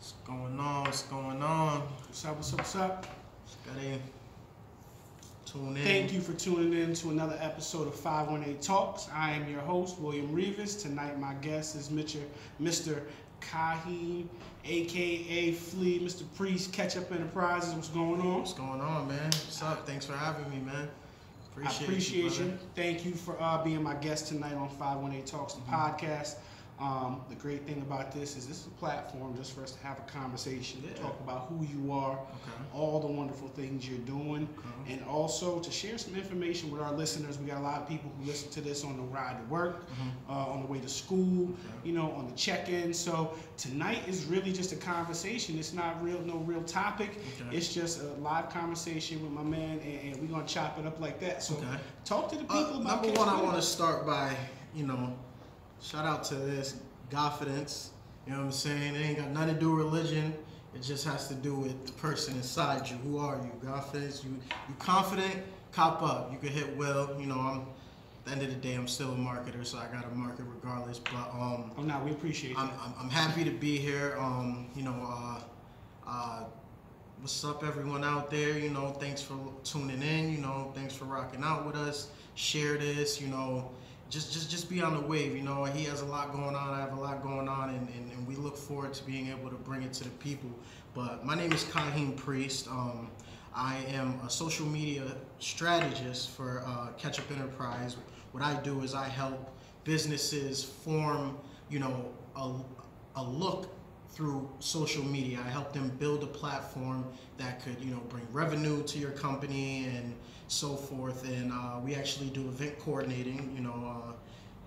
What's going on? What's going on? What's up, what's up, what's up? Just gotta tune in. Thank you for tuning in to another episode of 518 Talks. I am your host, William Rivas. Tonight my guest is Mr. Kaheem, a.k.a. Flea, Mr. Priest, Ketchup Enterprises. What's going on? What's going on, man? What's up? Thanks for having me, man. I appreciate you. Thank you for being my guest tonight on 518 Talks, the podcast. The great thing about this is a platform just for us to have a conversation, to talk about who you are, all the wonderful things you're doing, and also to share some information with our listeners. We got a lot of people who listen to this on the ride to work, on the way to school, on the check-in. So tonight is really just a conversation. It's not no real topic. It's just a live conversation with my man, and we're gonna chop it up like that. So talk to the people about number one. I want to start by shout out to this confidence. You know what I'm saying? It ain't got nothing to do with religion. It just has to do with the person inside you. Who are you? Confidence. You confident? Cop up. You can hit will. At the end of the day, I'm still a marketer, so I got to market regardless. But oh no, we appreciate that. I'm happy to be here. What's up, everyone out there? Thanks for tuning in. Thanks for rocking out with us. Share this. Just be on the wave. He has a lot going on, I have a lot going on, and we look forward to being able to bring it to the people. But my name is Kaheem Priest. I am a social media strategist for Ketchup Enterprise. What I do is I help businesses form, a look through social media. I help them build a platform that could, bring revenue to your company and so forth. And we actually do event coordinating.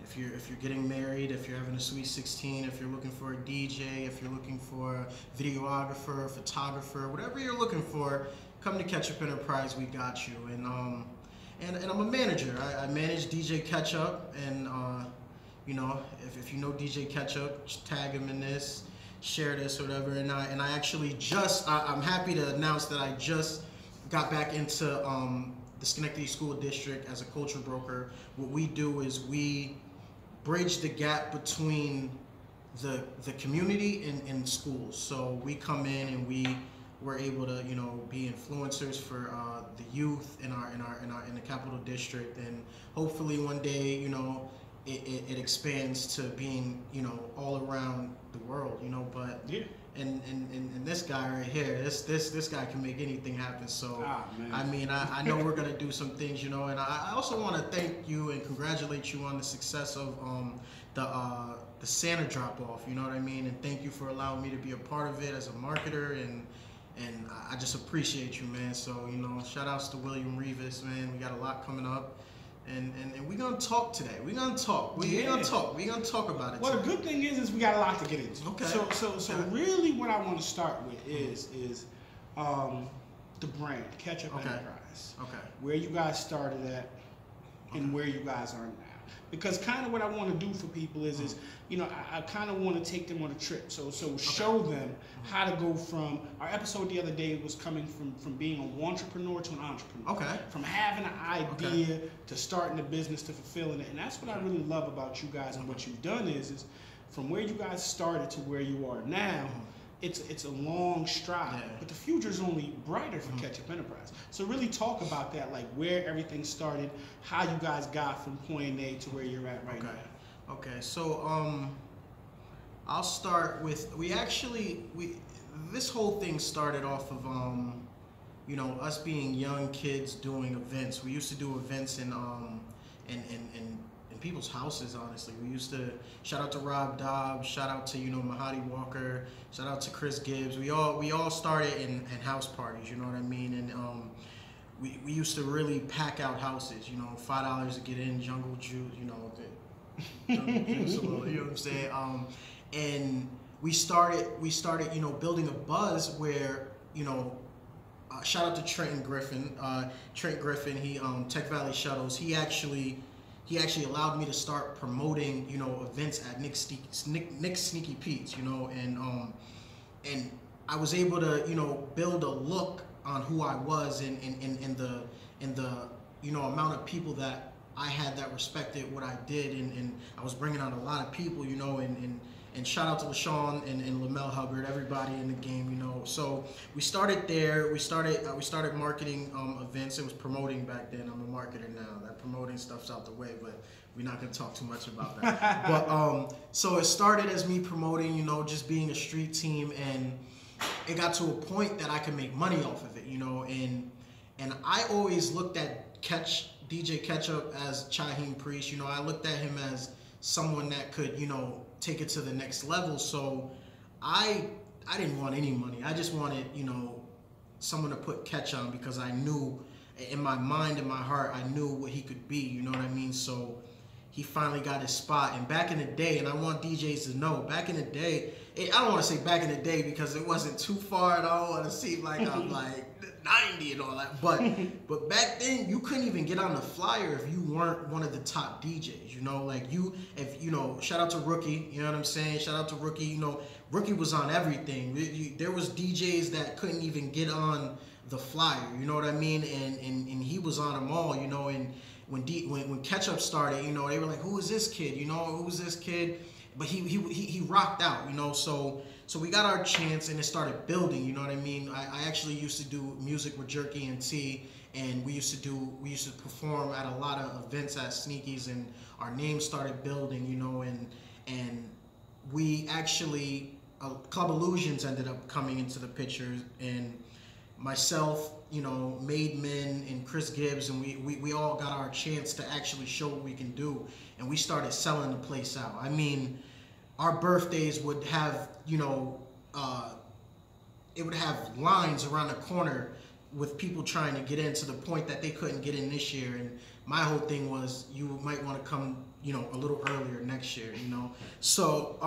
If you're getting married, if you're having a sweet 16, if you're looking for a DJ, if you're looking for a videographer, a photographer, whatever you're looking for, come to Ketchup Enterprise. We got you. And I'm a manager. I manage DJ Ketchup, and if you know DJ Ketchup, just tag him in this. Share this or whatever, and I actually I'm happy to announce that I just got back into the Schenectady School District as a culture broker. What we do is we bridge the gap between the community and schools. So we come in and we're able to be influencers for the youth in the Capital District, and hopefully one day it expands to being all around the world, but and this guy right here, this guy can make anything happen. So I know we're gonna do some things, and I also want to thank you and congratulate you on the success of the Santa drop off. You know what I mean? And thank you for allowing me to be a part of it as a marketer, and I just appreciate you, man. So shout outs to William Rivas, man. We got a lot coming up. And we're gonna talk today. We're gonna talk. We're gonna talk about it. Well, today. the good thing is we got a lot to get into. Okay. So really, what I want to start with is the brand Ketchup Enterprise. Okay. Where you guys started at, and where you guys are now. Because kind of what I want to do for people is I kind of want to take them on a trip. So show them how to go from, our episode the other day was coming from being an entrepreneur to an entrepreneur. Okay. From having an idea to starting a business to fulfilling it. And that's what I really love about you guys and what you've done is from where you guys started to where you are now. It's a long stride, but the future is only brighter for Ketchup Enterprise. So really talk about that, like where everything started, how you guys got from point A to where you're at right now. Okay, so I'll start with this whole thing started off of us being young kids doing events. We used to do events in people's houses, honestly. We used to shout out to Rob Dobbs, shout out to Mahadi Walker, shout out to Chris Gibbs. We all started in house parties, you know what I mean? And we used to really pack out houses, $5 to get in, jungle juice, jungle juice a little, you know what I'm saying? And we started building a buzz where shout out to Trent Griffin, he Tech Valley Shuttles. He actually allowed me to start promoting, events at Nick's Sneaky Pete's, and I was able to, build a look on who I was and the amount of people that I had that respected what I did, and I was bringing out a lot of people, and and shout out to LaShawn and Lamel Hubbard, everybody in the game, you know. So we started there. We started marketing events. It was promoting back then. I'm a marketer now. That promoting stuff's out the way, but we're not gonna talk too much about that. But so it started as me promoting, you know, just being a street team, and it got to a point that I could make money off of it, you know. And I always looked at DJ Ketchup as Kaheem Priest. You know, I looked at him as someone that could, you know, take it to the next level. So I didn't want any money. I just wanted, you know, someone to put Ketch on, because I knew in my mind, in my heart, I knew what he could be, you know what I mean? So he finally got his spot. And back in the day, and I want DJs to know, back in the day, I don't want to say back in the day because it wasn't too far, and I don't want to seem like I'm like 90 and all that, but back then you couldn't even get on the flyer if you weren't one of the top DJs, you know. Like if you know, shout out to Rookie, you know what I'm saying, shout out to Rookie, you know, Rookie was on everything. There was DJs that couldn't even get on the flyer, you know what I mean, and he was on them all, you know. And when Ketchup started, you know, they were like, who is this kid, you know, who's this kid? But he rocked out, you know. So we got our chance, and it started building, you know what I mean. I actually used to do music with Jerky and T, and we used to perform at a lot of events at Sneaky's, and our name started building, you know. And we actually Club Illusions ended up coming into the picture, and myself, you know, Made Men and Chris Gibbs, and we all got our chance to actually show what we can do, and we started selling the place out. I mean, our birthdays would have, you know, it would have lines around the corner with people trying to get in, to the point that they couldn't get in this year. And my whole thing was, you might want to come, you know, a little earlier next year, you know. So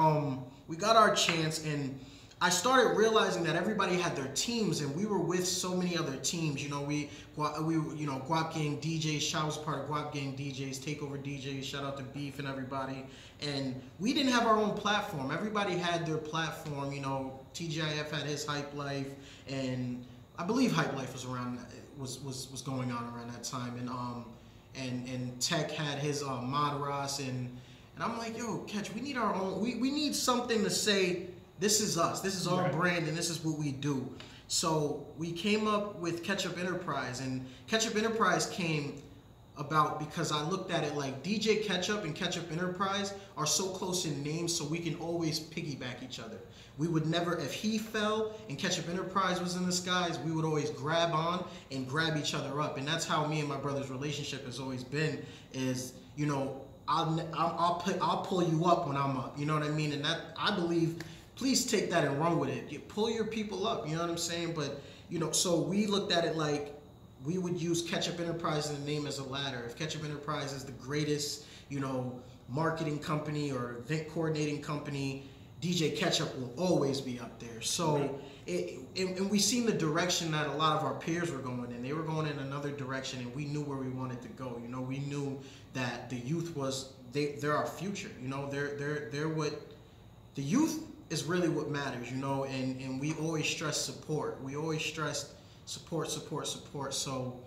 we got our chance, and I started realizing that everybody had their teams, and we were with so many other teams. You know, we you know, Guap Gang DJs. I was part of Guap Gang DJs, Takeover DJs. Shout out to Beef and everybody. And we didn't have our own platform. Everybody had their platform. You know, TGIF had his Hype Life, and I believe Hype Life was around, was going on around that time. And Tech had his Mod Ross, and I'm like, yo, Catch, we need our own. We need something to say, this is us, this is our brand, and this is what we do. So we came up with Ketchup Enterprise, and Ketchup Enterprise came about because I looked at it like DJ Ketchup and Ketchup Enterprise are so close in names, so we can always piggyback each other. We would never, if he fell and Ketchup Enterprise was in the skies, we would always grab on and grab each other up. And that's how me and my brother's relationship has always been, is, you know, I'll pull you up when I'm up, you know what I mean? And that, I believe, please take that and run with it. You pull your people up, you know what I'm saying? But, you know, so we looked at it like we would use Ketchup Enterprise in the name as a ladder. If Ketchup Enterprise is the greatest, you know, marketing company or event coordinating company, DJ Ketchup will always be up there. So, and we seen the direction that a lot of our peers were going in. They were going in another direction, and we knew where we wanted to go. You know, we knew that the youth was, they're our future. You know, they're what, the youth is really what matters, you know, and we always stress support. We always stressed support. So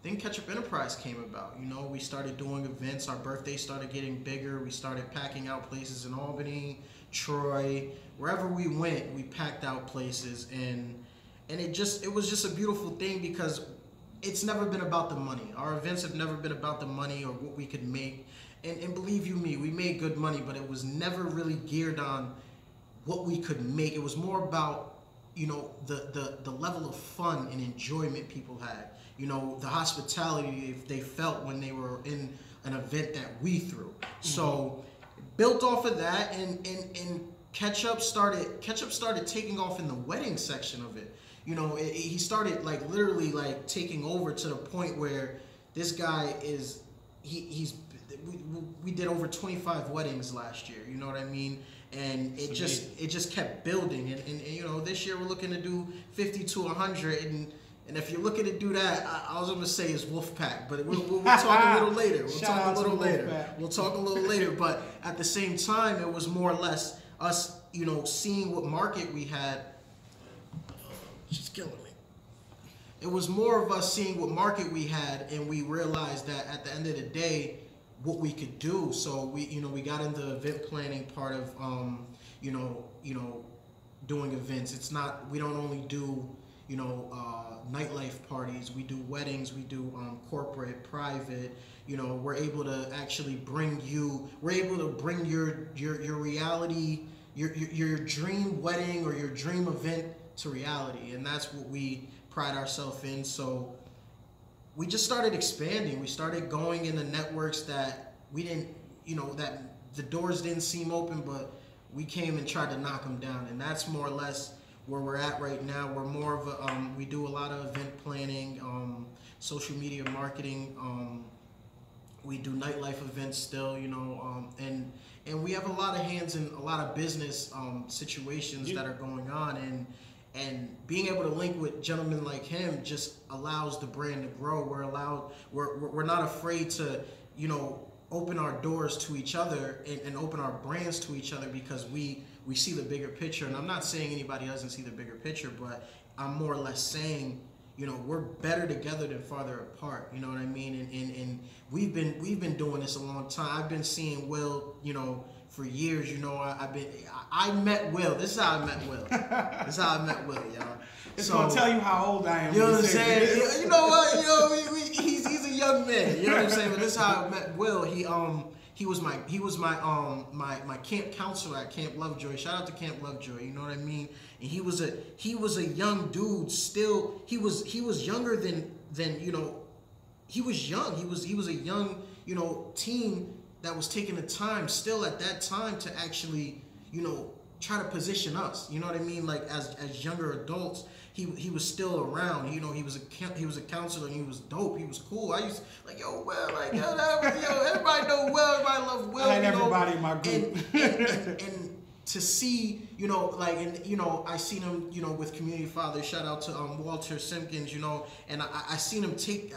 then Ketchup Enterprise came about. You know, we started doing events. Our birthdays started getting bigger. We started packing out places in Albany, Troy, wherever we went, we packed out places, and it was just a beautiful thing, because it's never been about the money. Our events have never been about the money or what we could make. And believe you me, we made good money, but it was never really geared on what we could make. It was more about, you know, the level of fun and enjoyment people had. You know, the hospitality they felt when they were in an event that we threw. So built off of that, and Ketchup started taking off in the wedding section of it. You know, he started like literally like taking over, to the point where this guy is, we did over 25 weddings last year, you know what I mean? And it just kept building, and you know, this year we're looking to do 50 to 100, and if you're looking to do that, I was going to say is Wolfpack, but we'll talk a little later. We'll talk a little later. But at the same time, it was more or less us, you know, seeing what market we had. She's killing me. It was more of us seeing what market we had, and we realized that at the end of the day, what we could do. So we got into the event planning part of you know doing events. It's not, we don't only do nightlife parties. We do weddings. We do corporate, private. We're able to actually bring you. We're able to bring your reality, your dream wedding or your dream event to reality, and that's what we pride ourselves in. So we just started expanding. We started going into networks that we didn't, that the doors didn't seem open, but we came and tried to knock them down, and that's more or less where we're at right now. We're more of a, we do a lot of event planning, social media marketing. We do nightlife events still, and we have a lot of hands in a lot of business situations that are going on, and being able to link with gentlemen like him just allows the brand to grow. We're not afraid to, open our doors to each other and open our brands to each other, because we see the bigger picture. And I'm not saying anybody doesn't see the bigger picture, but I'm more or less saying, we're better together than farther apart. You know what I mean? And we've been doing this a long time. I've been seeing Will, for years. I met Will. This is how I met Will. This is how I met Will, y'all. It's gonna tell you how old I am. You know what I'm saying? You know what? He's a young man. You know what I'm saying? But this is how I met Will. He was my camp counselor at Camp Lovejoy. Shout out to Camp Lovejoy. You know what I mean? And he was a young dude. Still, he was younger than he was young. He was a young teen that was taking the time still at that time to actually try to position us. You know what I mean? Like as younger adults. He was still around. He was a counselor, and he was dope. He was cool. I used Will, everybody know Will. Everybody love Will. I had everybody in my group. And to see, I seen him, with Community Fathers. Shout out to Walter Simpkins, and I seen him take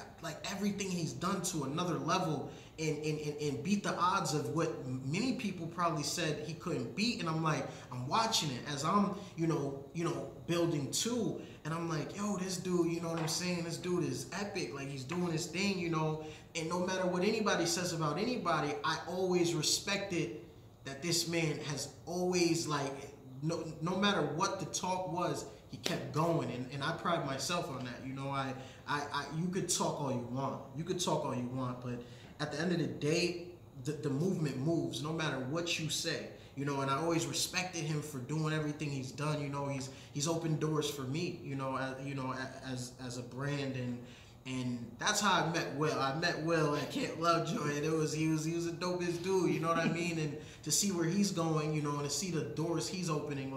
everything he's done to another level and beat the odds of what many people probably said he couldn't beat. And I'm watching it as I'm, building too. And I'm like, yo, this dude, you know what I'm saying? This dude is epic. Like, he's doing his thing, and no matter what anybody says about anybody, I always respected that this man has always, no matter what the talk was, he kept going, and I pride myself on that. You could talk all you want. You could talk all you want, but at the end of the day, the movement moves no matter what you say. And I always respected him for doing everything he's done. He's opened doors for me, as a brand, and that's how I met Will. I met Will at Camp Lovejoy, and he was a dopest dude, you know what I mean? And to see where he's going, and to see the doors he's opening,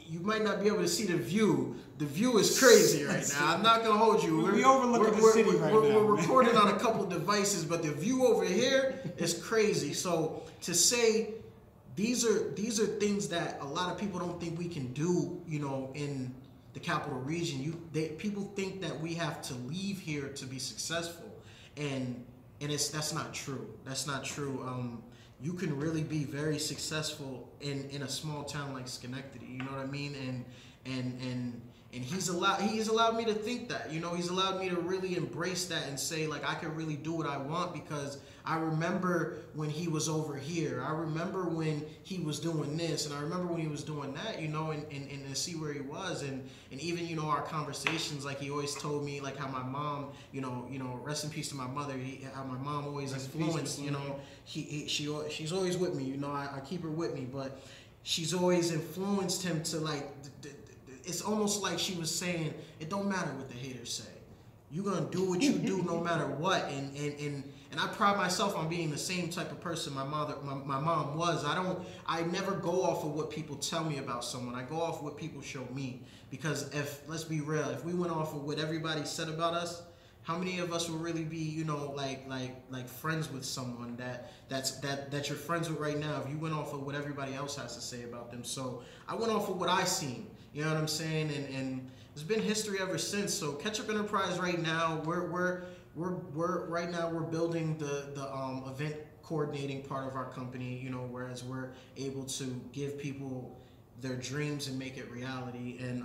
you might not be able to see the view. The view is crazy right now. I'm not gonna hold you. We overlooking the city right now. We're recording on a couple devices, but the view over here is crazy. So to say these are things that a lot of people don't think we can do, in the capital region. People think that we have to leave here to be successful, and that's not true. That's not true. You can really be very successful in a small town like Schenectady. You know what I mean? And he's allowed me to think that. He's allowed me to really embrace that and say, I can really do what I want, because I remember when he was over here. I remember when he was doing this, and I remember when he was doing that, and to see where he was, and even, our conversations, he always told me, how my mom, rest in peace to my mother, how my mom always influenced, she's always with me, I keep her with me, but she's always influenced him to, it's almost like she was saying, it don't matter what the haters say. You're gonna do what you do no matter what, and I pride myself on being the same type of person my mom was. I never go off of what people tell me about someone. I go off of what people show me, because let's be real, if we went off of what everybody said about us, how many of us will really be, like friends with someone that you're friends with right now, if you went off of what everybody else has to say about them? So I went off of what I seen, you know what I'm saying, and it's been history ever since. So Ketchup Enterprise right now, we're building the event coordinating part of our company, whereas we're able to give people their dreams and make it reality. And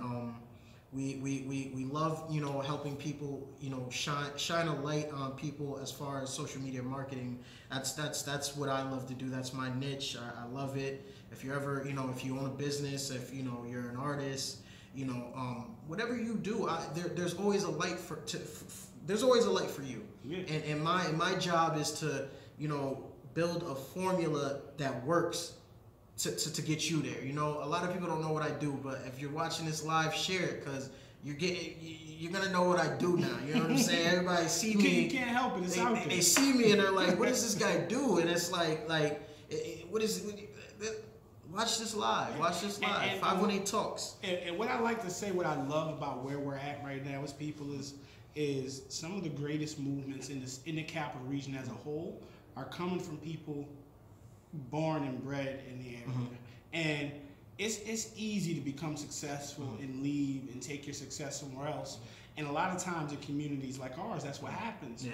We love, you know, helping people, you know, shine a light on people as far as social media marketing. That's what I love to do. That's my niche. I love it. If you're ever, you know, if you own a business, if you know you're an artist, you know, whatever you do, there's always a light there's always a light for you. Yeah. And my job is to, you know, build a formula that works to get you there. You know, a lot of people don't know what I do, but if you're watching this live, share it, because you're gonna know what I do now. You know what I'm saying? Everybody see me. You can't help it. It's out there. They see me and they're like, "What does this guy do?" And it's like, what is? Watch this live. Watch this live. 518 Talks. And what I like to say, what I love about where we're at right now as people is some of the greatest movements in the capital region as a whole are coming from people born and bred in the area. Mm-hmm. And it's easy to become successful mm-hmm. and leave and take your success somewhere else. And a lot of times in communities like ours, that's what happens. Yeah.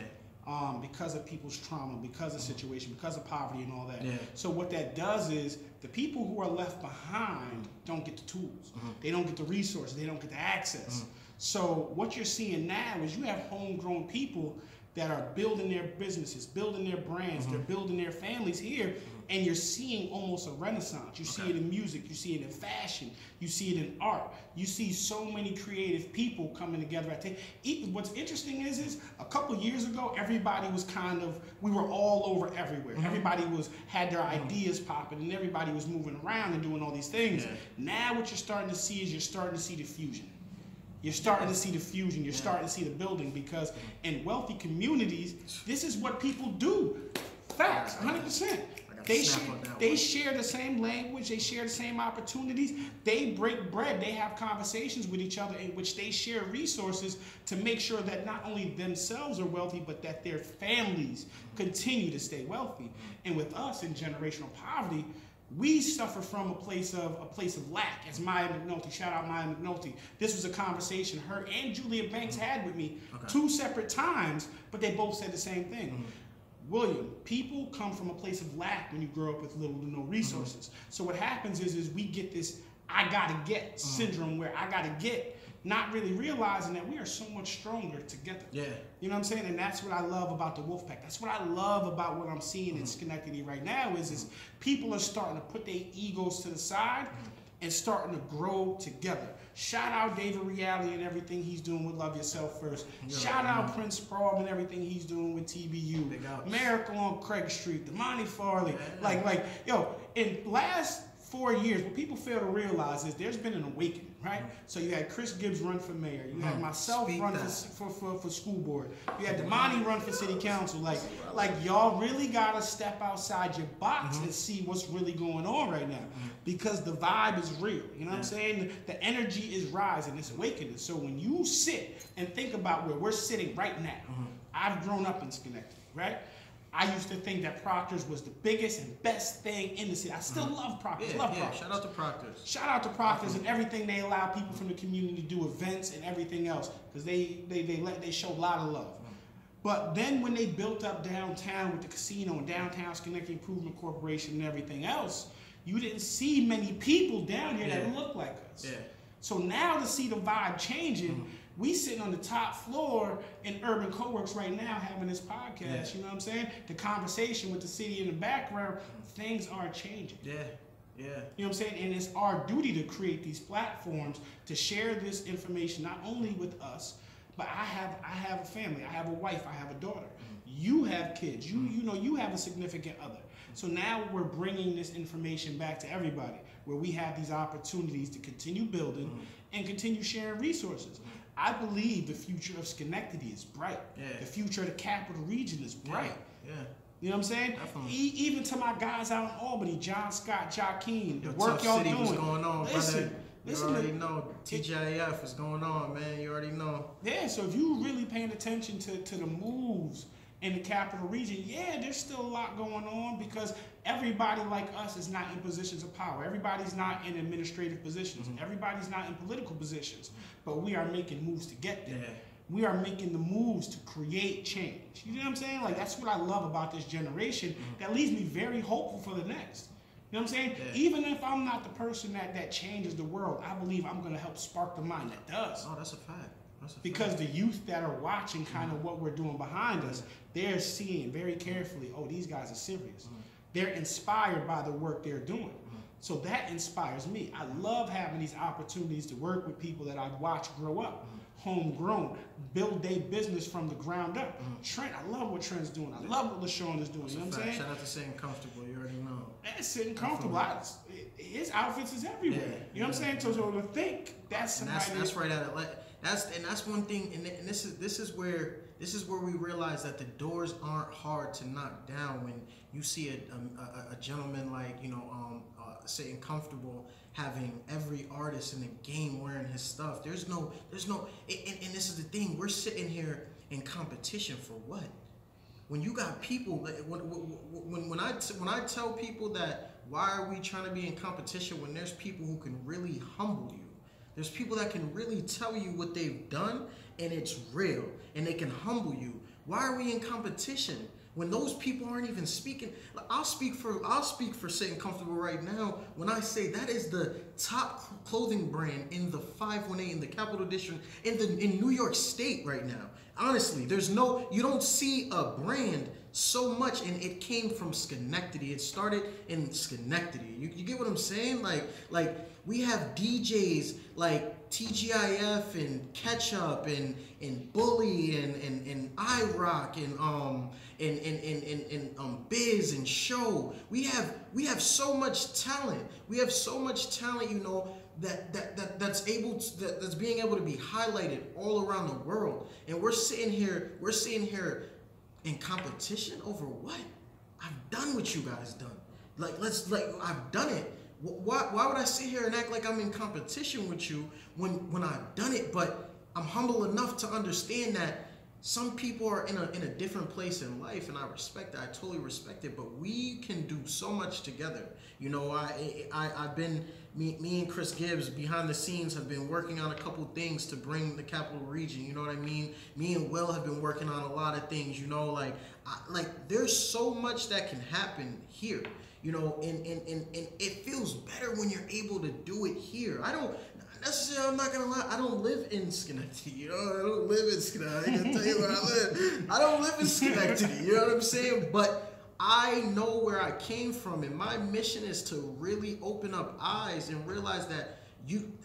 Because of people's trauma, because of situation, because of poverty and all that. Yeah. So what that does is the people who are left behind don't get the tools. Mm-hmm. They don't get the resources. They don't get the access. Mm-hmm. So what you're seeing now is you have homegrown people that are building their businesses, building their brands, mm-hmm. they're building their families here, mm-hmm. and you're seeing almost a renaissance. You see it in music, you see it in fashion, you see it in art. You see so many creative people coming together. What's interesting is a couple years ago, everybody was we were all over everywhere. Mm-hmm. Everybody had their ideas popping, and everybody was moving around and doing all these things. Yeah. Now what you're starting to see is you're starting to see the fusion. You're starting to see the fusion. You're starting to see the building, because in wealthy communities, this is what people do. Facts, 100%. They share the same language. They share the same opportunities. They break bread. They have conversations with each other in which they share resources to make sure that not only themselves are wealthy, but that their families continue to stay wealthy. And with us in generational poverty, we suffer from a place of lack. As Maya McNulty, shout out Maya McNulty. This was a conversation her and Julia Banks had with me 2 separate times, but they both said the same thing. Mm-hmm. William, people come from a place of lack when you grow up with little to no resources. Mm-hmm. So what happens is we get this I gotta get syndrome where I gotta get, not really realizing that we are so much stronger together. Yeah. You know what I'm saying? And that's what I love about the Wolfpack. That's what I love about what I'm seeing in Schenectady right now is people are starting to put their egos to the side and starting to grow together. Shout out David Reale and everything he's doing with Love Yourself First. Shout out Prince Prob and everything he's doing with TBU. Miracle on Craig Street, Damani Farley. Yo, in last 4 years, what people fail to realize is there's been an awakening, right? So you had Chris Gibbs run for mayor. You had myself run for school board. You had Damani run for city council. Like y'all really gotta step outside your box and see what's really going on right now, because the vibe is real. You know what I'm saying? The energy is rising. It's awakening. So when you sit and think about where we're sitting right now, I've grown up in Schenectady, right? I used to think that Proctor's was the biggest and best thing in the city. I still love Proctor's. Proctor's. Shout out to Proctor's. Shout out to Proctor's and everything they allow people from the community to do, events and everything else, because they show a lot of love. But then when they built up downtown with the casino and downtown Schenectady Improvement Corporation and everything else, you didn't see many people down here that looked like us. Yeah. So now to see the vibe changing, we sitting on the top floor in Urban Coworks right now having this podcast, you know what I'm saying? The conversation with the city in the background, things are changing. Yeah, yeah. You know what I'm saying? And it's our duty to create these platforms to share this information, not only with us, but I have a family, I have a wife, I have a daughter. You have kids, you have a significant other. So now we're bringing this information back to everybody, where we have these opportunities to continue building and continue sharing resources. I believe the future of Schenectady is bright. Yeah. The future of the capital region is bright. Yeah. You know what I'm saying? Even to my guys out in Albany, John Scott, Joaquin, the work y'all doing. What's going on, brother? You already know. TGIF is going on, man. You already know. Yeah, so if you really paying attention to the moves in the capital region, there's still a lot going on, because everybody like us is not in positions of power. Everybody's not in administrative positions. Everybody's not in political positions. But we are making moves to get there. Yeah. We are making the moves to create change. You know what I'm saying? Like, that's what I love about this generation. That leaves me very hopeful for the next. You know what I'm saying? Yeah. Even if I'm not the person that changes the world, I believe I'm going to help spark the mind that does. Oh, that's a fact. Because the youth that are watching kind of what we're doing behind us, they're seeing very carefully, oh, these guys are serious. They're inspired by the work they're doing. So that inspires me. I love having these opportunities to work with people that I watch grow up, homegrown, build their business from the ground up. Trent, I love what Trent's doing. I love what LaShawn is doing. You know what I'm saying? Shout out to Sitting Comfortable. You already know. That's sitting comfortable. His outfits is everywhere. You know what I'm saying? So to think that's somebody. That's right at it. Like that's one thing. And this is where we realize that the doors aren't hard to knock down when you see a gentleman like Sitting Comfortable having every artist in the game wearing his stuff. There's no and this is the thing, we're sitting here in competition for what? When you got people when I tell people that why are we trying to be in competition when there's people who can really humble you. There's people that can really tell you what they've done and it's real and they can humble you. Why are we in competition? When those people aren't even speaking, I'll speak for Sitting Comfortable right now when I say that is the top clothing brand in the 518 in the Capital District in New York State right now. Honestly, you don't see a brand so much, and it came from Schenectady. It started in Schenectady. You get what I'm saying? Like we have DJs like TGIF and Ketchup and Bully and iRock and Biz and Show. We have so much talent. We have so much talent, that's being able to be highlighted all around the world. And we're sitting here in competition over what? I've done what you guys done. I've done it. Why would I sit here and act like I'm in competition with you when I've done it? But I'm humble enough to understand that some people are in a different place in life, and I respect that. I totally respect it. But we can do so much together. I've been me and Chris Gibbs behind the scenes have been working on a couple things to bring the capital region. You know what I mean? Me and Will have been working on a lot of things. There's so much that can happen here. And it feels better when you're able to do it here. I'm not gonna lie, I don't live in Schenectady, I don't live in Schenectady, I can tell you where I live. I don't live in Schenectady, you know what I'm saying? But I know where I came from, and my mission is to really open up eyes and realize that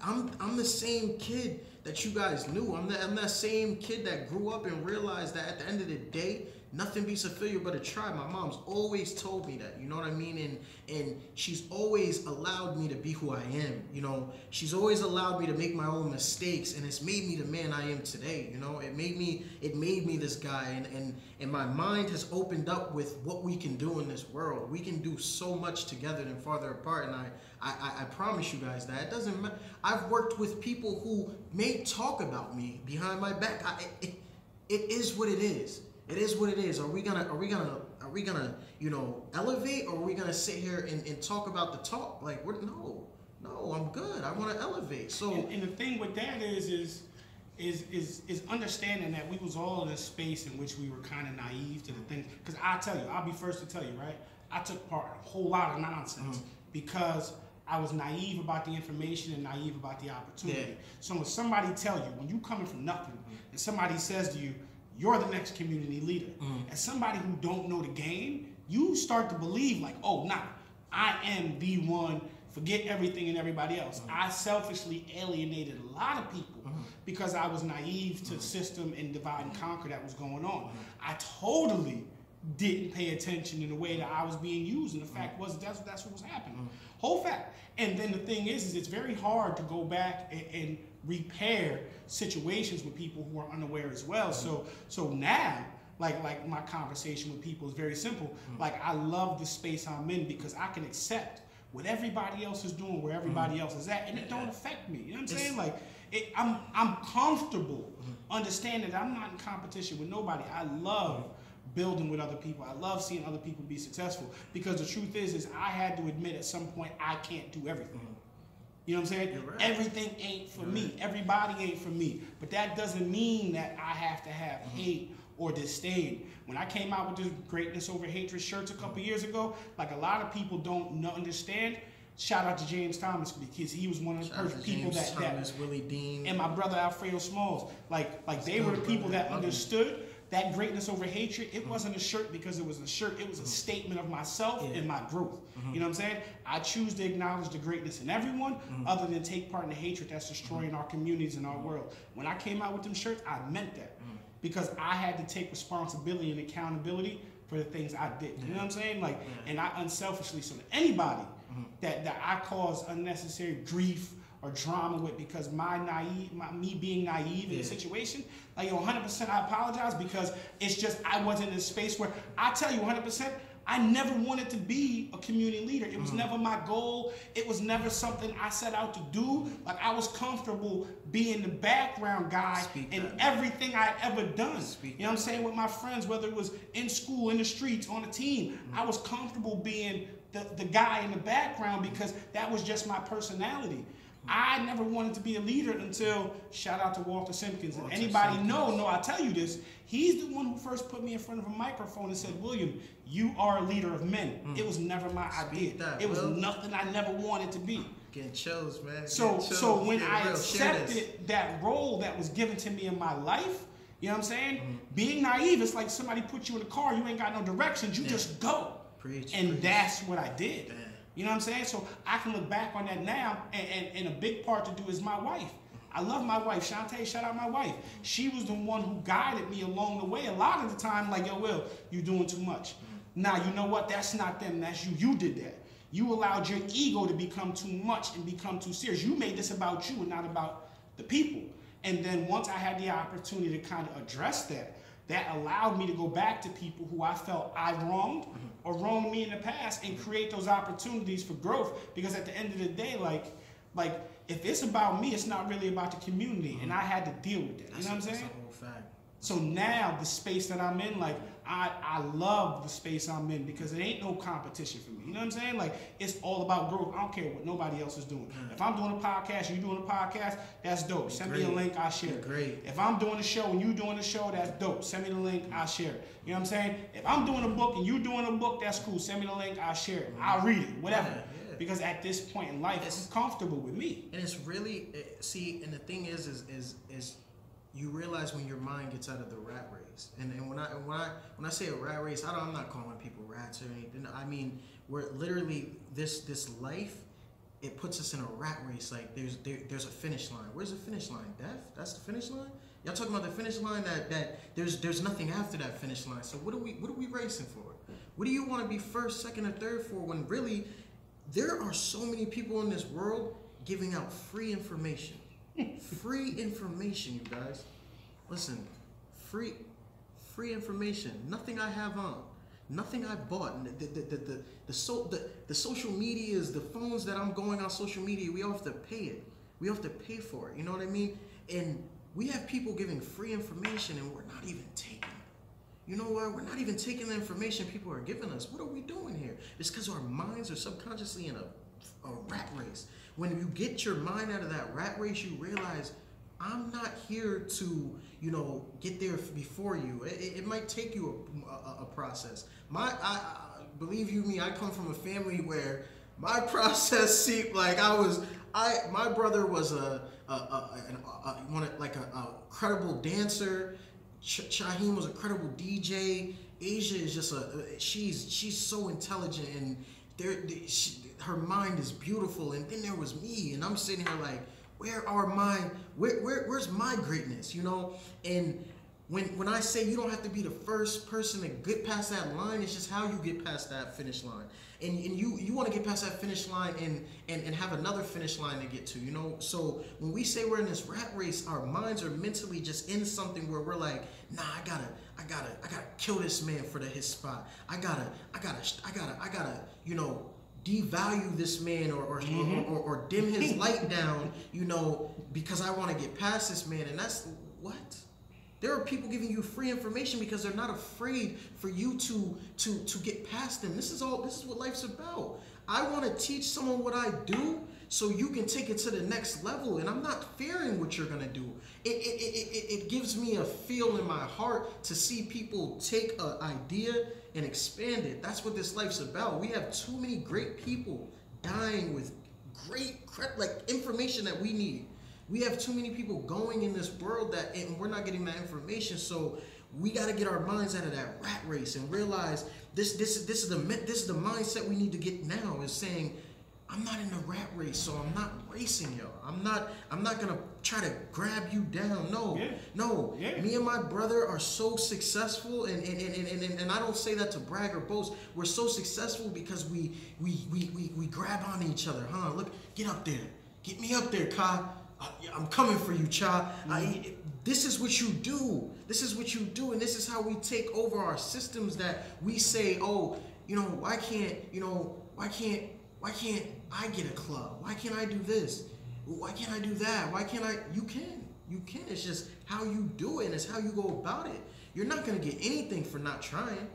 I'm the same kid that you guys knew. I'm that same kid that grew up and realized that at the end of the day, nothing beats a failure but a try. My mom's always told me that, you know what I mean? And she's always allowed me to be who I am, She's always allowed me to make my own mistakes, and it's made me the man I am today, It made me this guy, and my mind has opened up with what we can do in this world. We can do so much together than farther apart, and I promise you guys that. It doesn't matter. I've worked with people who may talk about me behind my back. It is what it is. It is what it is. Are we gonna elevate, or are we gonna sit here and talk about the talk? No, I'm good. I want to elevate. So and the thing with that is understanding that we was all in a space in which we were kind of naive to the things. Because I'll be first to tell you, right? I took part in a whole lot of nonsense because I was naive about the information and naive about the opportunity. Yeah. So when somebody tell you, when you coming from nothing, and somebody says to you, you're the next community leader. As somebody who don't know the game, you start to believe I am the one, forget everything and everybody else. I selfishly alienated a lot of people because I was naive to the system and divide and conquer that was going on. I totally didn't pay attention in the way that I was being used, and the fact was that's what was happening. Whole fact. And then the thing is it's very hard to go back and repair situations with people who are unaware as well. So now, like my conversation with people is very simple. I love the space I'm in because I can accept what everybody else is doing, where everybody else is at, and it don't affect me. You know what I'm saying? I'm comfortable understanding that I'm not in competition with nobody. I love building with other people. I love seeing other people be successful because the truth is I had to admit at some point I can't do everything. You know what I'm saying? Right. Everything ain't for me. Everybody ain't for me. But that doesn't mean that I have to have hate or disdain. When I came out with this greatness over hatred shirts a couple years ago, like a lot of people don't understand. Shout out to James Thomas, because he was one of the people that Willie Dean, and my brother Alfredo Smalls, like they were the people that understood that greatness over hatred. It wasn't a shirt because it was a shirt. It was a statement of myself and my growth. You know what I'm saying? I choose to acknowledge the greatness in everyone other than take part in the hatred that's destroying our communities and our world. When I came out with them shirts, I meant that because I had to take responsibility and accountability for the things I did. You know what I'm saying? Like, and I unselfishly, so that anybody that I cause unnecessary grief or drama with because me being naive in the situation, like, yo, 100% I apologize, because it's just I wasn't in a space where, I tell you 100%, I never wanted to be a community leader. It was never my goal. It was never something I set out to do. Like, I was comfortable being the background guy in everything I ever done. You know what I'm saying? With my friends, whether it was in school, in the streets, on a team, I was comfortable being the guy in the background because that was just my personality. I never wanted to be a leader until, shout out to Walter Simpkins. And anybody know, I tell you this, he's the one who first put me in front of a microphone and said, William, you are a leader of men. It was never my idea. It was nothing I never wanted to be. Getting chills, man. So when I accepted that role that was given to me in my life, you know what I'm saying? Being naive, it's like somebody put you in a car, you ain't got no directions, you just go. That's what I did. Damn. You know what I'm saying? So I can look back on that now, and a big part to do is my wife. I love my wife. Shantae, shout out my wife. She was the one who guided me along the way. A lot of the time, like, yo, Will, you doing too much. Now, you know what? That's not them. That's you. You did that. You allowed your ego to become too much and become too serious. You made this about you and not about the people. And then once I had the opportunity to kind of address that, that allowed me to go back to people who I felt I wronged or wronged me in the past and create those opportunities for growth. Because at the end of the day, like if it's about me, it's not really about the community. And I had to deal with that. You know what I'm saying? That's a whole fact. So now the space that I'm in, like, I love the space I'm in because it ain't no competition for me. You know what I'm saying? Like, it's all about growth. I don't care what nobody else is doing. If I'm doing a podcast, you doing a podcast, that's dope. Send me a link, I'll share it. Great. If I'm doing a show and you doing a show, that's dope. Send me the link, I'll share it. You know what I'm saying? If I'm doing a book and you doing a book, that's cool. Send me the link, I'll share it. I'll read it, whatever. Because at this point in life, it's comfortable with me. And it's really, see, and the thing is you realize when your mind gets out of the rat race. And when I say a rat race, I'm not calling people rats or anything. I mean, we're literally this life, it puts us in a rat race. Like there's a finish line. Where's the finish line? Death? That's the finish line? Y'all talking about the finish line that there's nothing after that finish line. So what are we racing for? What do you want to be first, second, or third for when really there are so many people in this world giving out free information. Free information, you guys. Listen, free information. Nothing I have on, nothing I bought. The social media is the phones that I'm going on social media. We all have to pay it. We have to pay for it. You know what I mean? And we have people giving free information, and we're not even taking it. You know what? We're not even taking the information people are giving us. What are we doing here? It's because our minds are subconsciously in a rat race. When you get your mind out of that rat race, you realize I'm not here to, get there before you. It might take you a process. Believe you me, I come from a family where my process seemed like my brother was a credible dancer. Kaheem was a credible DJ. Asia is just she's so intelligent, and her mind is beautiful. And then there was me, and I'm sitting here like, where's my greatness, And when I say you don't have to be the first person to get past that line, it's just how you get past that finish line. And you want to get past that finish line and have another finish line to get to, So when we say we're in this rat race, our minds are mentally just in something where we're like, nah, I gotta kill this man for his spot. I gotta devalue this man or dim his light down, because I want to get past this man. And that's what? There are people giving you free information because they're not afraid for you to get past them. This is what life's about. I want to teach someone what I do so you can take it to the next level. And I'm not fearing what you're gonna do. It gives me a feel in my heart to see people take an idea and expand it. That's what this life's about. We have too many great people dying with great information that we need. We have too many people going in this world and we're not getting that information. So we got to get our minds out of that rat race and realize this is the mindset we need to get now, is saying, I'm not in a rat race, so I'm not racing y'all. I'm not gonna try to grab you down. No. Me and my brother are so successful, and I don't say that to brag or boast. We're so successful because we grab on each other. Look, get up there. Get me up there, Ka. I'm coming for you, Cha. This is what you do. This is what you do, and this is how we take over our systems that we say, oh, why can't I get a club? Why can't I do this? Why can't I do that? Why can't I? You can. It's just how you do it, and it's how you go about it. You're not going to get anything for not trying.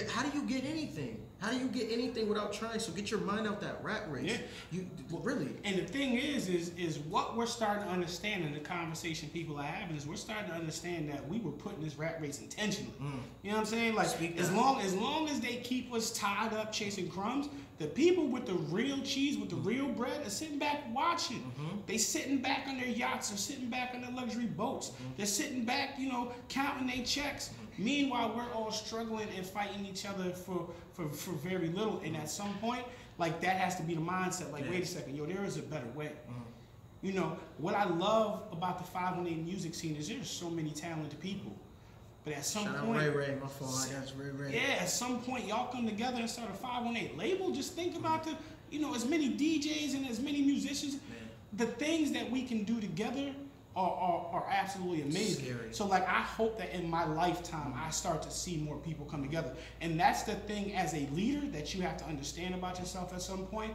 How do you get anything? How do you get anything without trying? So get your mind out that rat race. Yeah. Really. And the thing is what we're starting to understand in the conversation people are having is we're starting to understand that we were put in this rat race intentionally. You know what I'm saying? Like as long as they keep us tied up chasing crumbs, the people with the real cheese, with the real bread, are sitting back watching. They sitting back on their yachts, they're sitting back on their luxury boats. They're sitting back, counting their checks. Meanwhile, we're all struggling and fighting each other for very little. And at some point, like, that has to be the mindset. Like, wait a second, there is a better way. What I love about the 518 music scene is there's so many talented people. But at some point, Ray, my fault. I got Ray. Yeah, at some point, y'all come together and start a 518 label. Just think about as many DJs and as many musicians. The things that we can do together are absolutely amazing. Scary. So like, I hope that in my lifetime I start to see more people come together. And that's the thing as a leader that you have to understand about yourself at some point,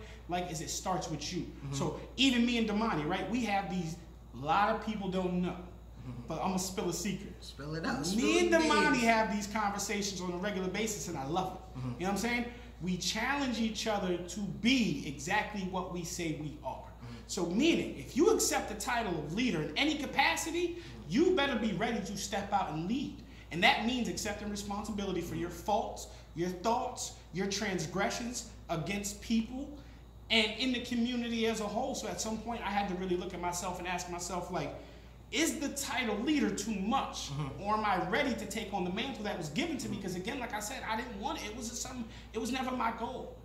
is it starts with you. So even me and Damani, right? We have these, a lot of people don't know, but I'm gonna spill a secret. Spill it out. Me and Damani have these conversations on a regular basis, and I love it. You know what I'm saying? We challenge each other to be exactly what we say we are. So meaning, if you accept the title of leader in any capacity, you better be ready to step out and lead. And that means accepting responsibility for your faults, your thoughts, your transgressions against people, and in the community as a whole. So at some point, I had to really look at myself and ask myself, is the title leader too much? Or am I ready to take on the mantle that was given to me? Because again, like I said, I didn't want it. It was never my goal.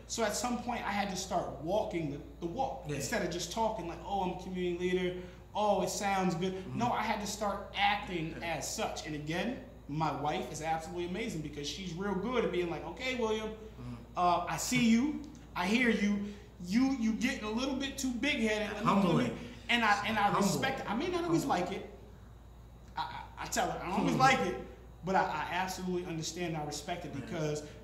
So at some point, I had to start walking the walk instead of just talking like, oh, I'm a community leader. Oh, it sounds good. No, I had to start acting as such. And again, my wife is absolutely amazing because she's real good at being like, okay, William, I see you, I hear you. You getting a little bit too big-headed. Humbling. And I respect it. I may not always like it. I tell her I don't always like it, but I absolutely understand and I respect it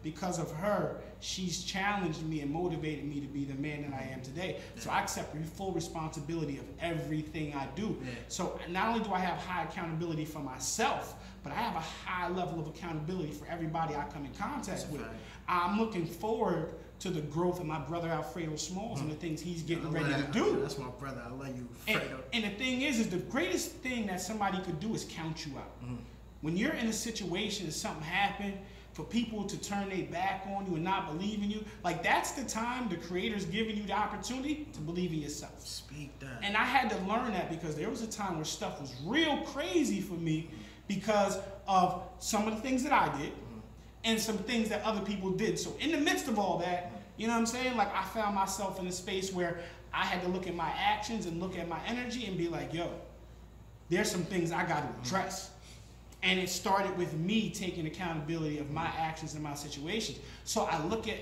because of her, she's challenged me and motivated me to be the man that I am today. So I accept full responsibility of everything I do. So not only do I have high accountability for myself, but I have a high level of accountability for everybody I come in contact with. I'm looking forward to the growth of my brother Alfredo Smalls and the things he's getting ready to do. That's my brother. I love you, Fredo. And the thing is the greatest thing that somebody could do is count you out. When you're in a situation and something happened, for people to turn their back on you and not believe in you, that's the time the Creator's giving you the opportunity to believe in yourself. Speak that. And I had to learn that because there was a time where stuff was real crazy for me because of some of the things that I did and some things that other people did. So in the midst of all that, you know what I'm saying? I found myself in a space where I had to look at my actions and look at my energy and be like, yo, there's some things I got to address. And it started with me taking accountability of my actions and my situations. So I look at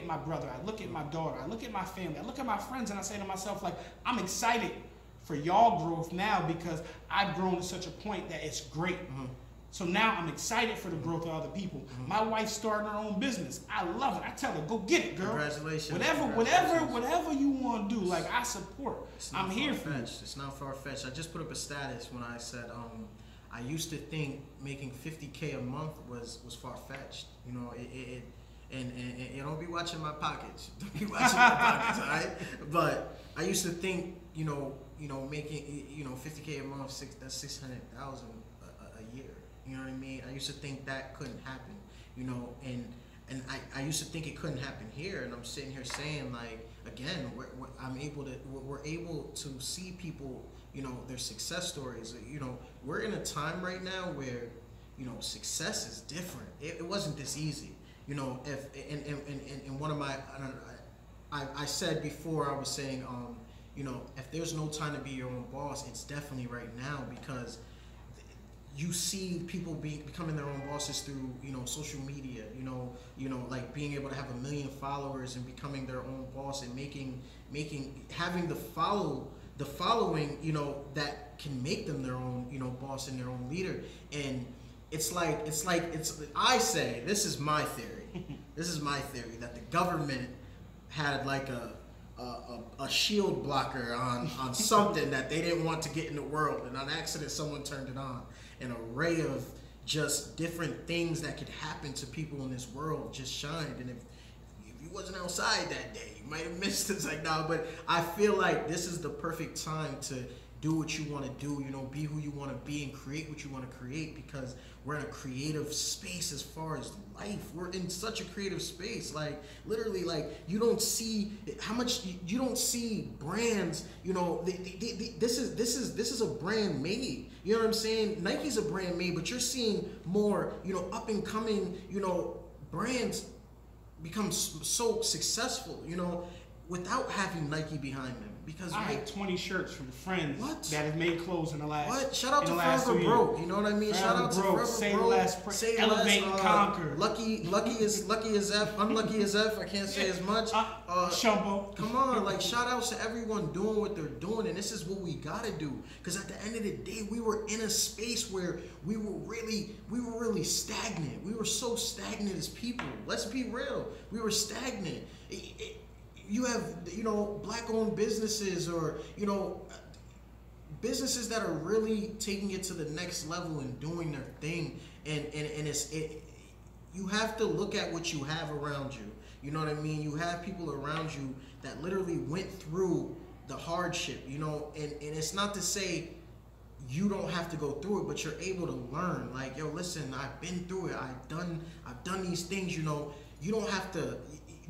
my brother, I look at my daughter, I look at my family, I look at my friends, and I say to myself, I'm excited for y'all growth now because I've grown to such a point that it's great. So now I'm excited for the growth of other people. My wife started her own business. I love it. I tell her, go get it, girl. Congratulations. Whatever you want to do, I support. I'm here for you. It's not far-fetched. I just put up a status when I said, I used to think making $50K a month was far-fetched. And don't be watching my pockets. Don't be watching my pockets, all right? But I used to think, making, 50K a month, that's 600,000 a year. You know what I mean? I used to think that couldn't happen, and I used to think it couldn't happen here. And I'm sitting here saying, like, again, we're able to see people, their success stories. We're in a time right now where, success is different. It wasn't this easy. If in one of my, I said before, I was saying, if there's no time to be your own boss, it's definitely right now, because you see people becoming their own bosses through, social media, like being able to have 1 million followers and becoming their own boss and having the following, that can make them their own, boss and their own leader. And I say, this is my theory. This is my theory, that the government had like a shield blocker on something that they didn't want to get in the world, and on accident someone turned it on. An array of just different things that could happen to people in this world just shined. And if you wasn't outside that day, you might have missed it. It's like, nah, but I feel like this is the perfect time to do what you want to do, be who you want to be and create what you want to create, because we're in a creative space as far as life. We're in such a creative space. Like, literally, like, you don't see how much, you don't see brands, this is a brand made. You know what I'm saying? Nike's a brand made, but you're seeing more, up and coming, brands become so successful, without having Nike behind them. Because I had 20 shirts from friends that have made clothes in the last. What? Shout out to Forever Broke. You know what I mean? Shout out to Forever Say Broke. Less. Say Elevate less. And Conquer. Lucky as F. Unlucky as F. I can't say as much. Shumbo. Come on, like, shout outs to everyone doing what they're doing, and this is what we gotta do. Because at the end of the day, we were in a space where we were really stagnant. We were so stagnant as people. Let's be real. We were stagnant. You have, black-owned businesses, or, businesses that are really taking it to the next level and doing their thing. And you have to look at what you have around you. You know what I mean? You have people around you that literally went through the hardship, and it's not to say you don't have to go through it, but you're able to learn. Like, yo, listen, I've been through it. I've done these things, You don't have to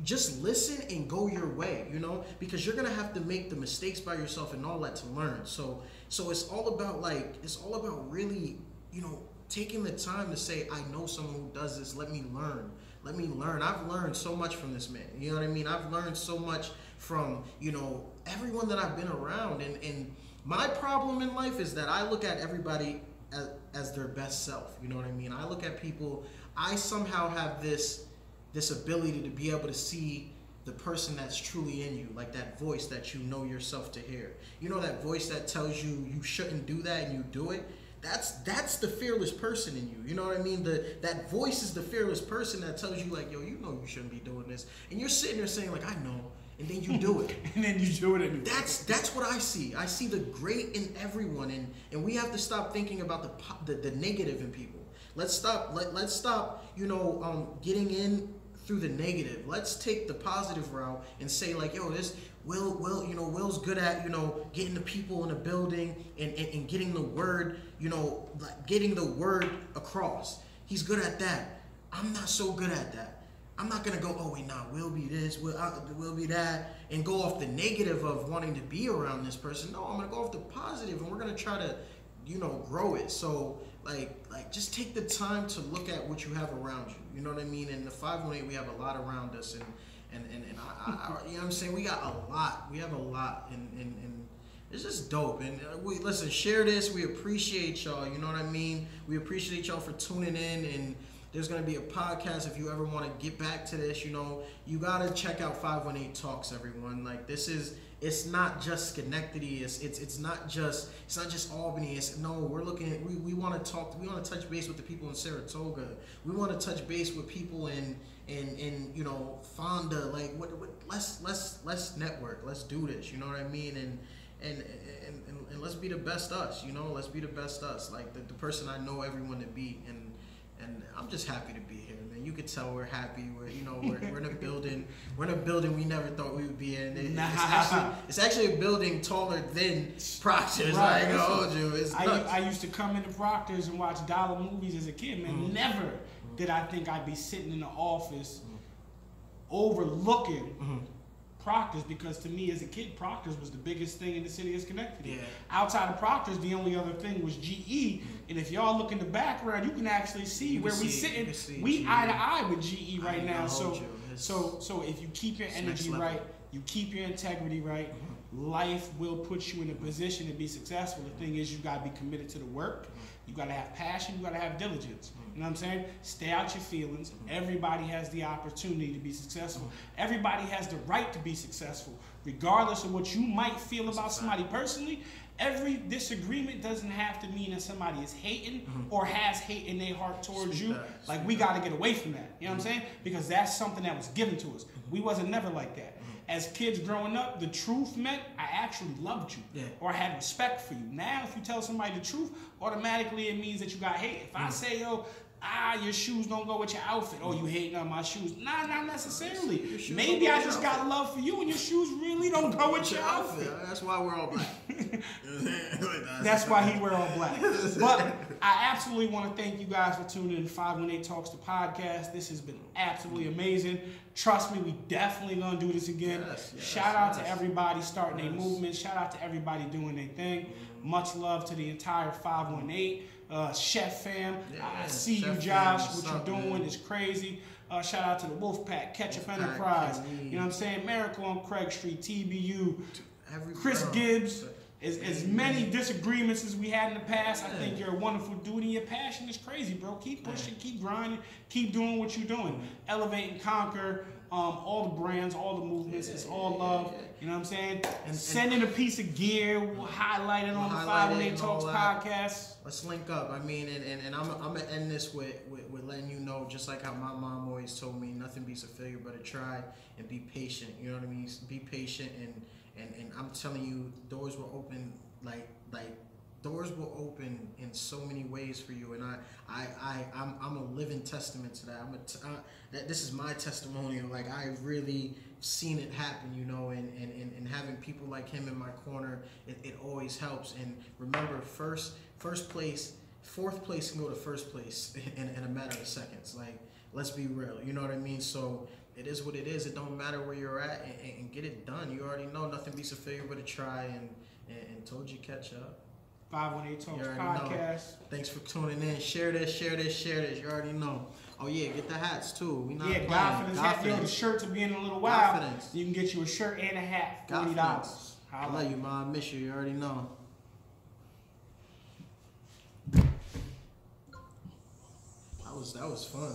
just listen and go your way, because you're gonna have to make the mistakes by yourself and all that to learn. So it's all about really, taking the time to say, I know someone who does this. Let me learn. I've learned so much from this man. You know what I mean? I've learned so much from, everyone that I've been around. And my problem in life is that I look at everybody as their best self. You know what I mean? I look at people, I somehow have this ability to be able to see the person that's truly in you, like that voice that you know yourself to hear. That voice that tells you you shouldn't do that and you do it. That's the fearless person in you. You know what I mean? That voice is the fearless person that tells you, like, yo, you know you shouldn't be doing this, and you're sitting there saying, like, I know, and then you do it. And then you do it anyway. That's what I see. I see the great in everyone, and we have to stop thinking about the negative in people. Let's stop. Let's stop. Getting in through the negative. Let's take the positive route and say, like, yo, this Will's good at, getting the people in a building and getting the word, getting the word across. He's good at that. I'm not so good at that. I'm not gonna go, oh wait, nah, Will be this, Will be that, and go off the negative of wanting to be around this person. No, I'm gonna go off the positive, and we're gonna try to, grow it. So like just take the time to look at what you have around you. You know what I mean? In the 518, we have a lot around us, and I you know what I'm saying? We got a lot. We have a lot, and it's just dope. And we listen, share this. We appreciate y'all. You know what I mean? We appreciate y'all for tuning in. And there's gonna be a podcast if you ever want to get back to this. You gotta check out 518 Talks, everyone. Like, this is. It's not just Schenectady. It's not just Albany. We're looking at, we want to talk. We want to touch base with the people in Saratoga. We want to touch base with people in Fonda. Like, let's network. Let's do this. You know what I mean? And let's be the best us. Let's be the best us. Like the person I know everyone to be. And I'm just happy to be here, man. you could tell we're happy. We're in a building. We're in a building we never thought we would be in. It's actually a building taller than Proctor's. Right. I ain't gonna hold you. It's nuts. I used to come into Proctor's and watch dollar movies as a kid, man. Never did I think I'd be sitting in the office overlooking Proctor's, because to me as a kid, Proctor's was the biggest thing in the city of Schenectady. Yeah. Outside of Proctor's, the only other thing was GE. And if y'all look in the background, you can actually see where we sitting. We eye to eye with GE right now. So if you keep your energy right, you keep your integrity right, life will put you in a position to be successful. The thing is, you gotta be committed to the work. You gotta have passion. You gotta have diligence. You know what I'm saying? Stay out your feelings. Everybody has the opportunity to be successful. Everybody has the right to be successful, regardless of what you might feel about somebody personally. Every disagreement doesn't have to mean that somebody is hating or has hate in their heart towards you. Like, we got to get away from that. You know what I'm saying? Because that's something that was given to us. We wasn't never like that. As kids growing up, the truth meant I actually loved you or I had respect for you. Now, if you tell somebody the truth, automatically it means that you got hate. If I say, yo, your shoes don't go with your outfit. Oh, you hating on my shoes. Nah, not necessarily. Maybe I just got love for you and your shoes really don't go with your outfit. That's why we're all black. That's why he wear all black. But I absolutely want to thank you guys for tuning in to 518 Talks, the podcast. This has been absolutely amazing. Trust me, we definitely going to do this again. Shout out to everybody starting their movement. Shout out to everybody doing their thing. Much love to the entire 518. Chef fam, I see you, Josh. What you're doing is crazy. Shout out to the Wolfpack, Ketchup Enterprise. You know what I'm saying? Miracle on Craig Street, TBU, Chris Gibbs. As many disagreements as we had in the past, I think you're a wonderful dude, and your passion is crazy, bro. Keep pushing, keep grinding, keep doing what you're doing. Elevate and conquer all the brands, all the movements. It's all love. You know what I'm saying? And sending a piece of gear, we'll highlight it on the 518 Talks podcast. Let's link up. I mean, and I'm gonna end this with letting you know, just like how my mom always told me, nothing beats a failure but a try, and be patient. You know what I mean? Be patient, and I'm telling you, doors will open like doors will open in so many ways for you, and I'm a living testament to that. This is my testimonial. Like, I really seen it happen, you know, and having people like him in my corner, it always helps. And remember, fourth place can go to first place in a matter of seconds. Like, let's be real, you know what I mean? So it is what it is. It don't matter where you're at, and get it done. You already know nothing beats a failure but a try, and told you Ketchup. 518 Talks podcast. Know. Thanks for tuning in. Share this. You already know. Oh yeah, get the hats too. We not Confidence hat. Yo, the shirts will be in a little while. Confidence. You can get you a shirt and a hat. $40. I love you, man. I miss you. You already know. That was fun.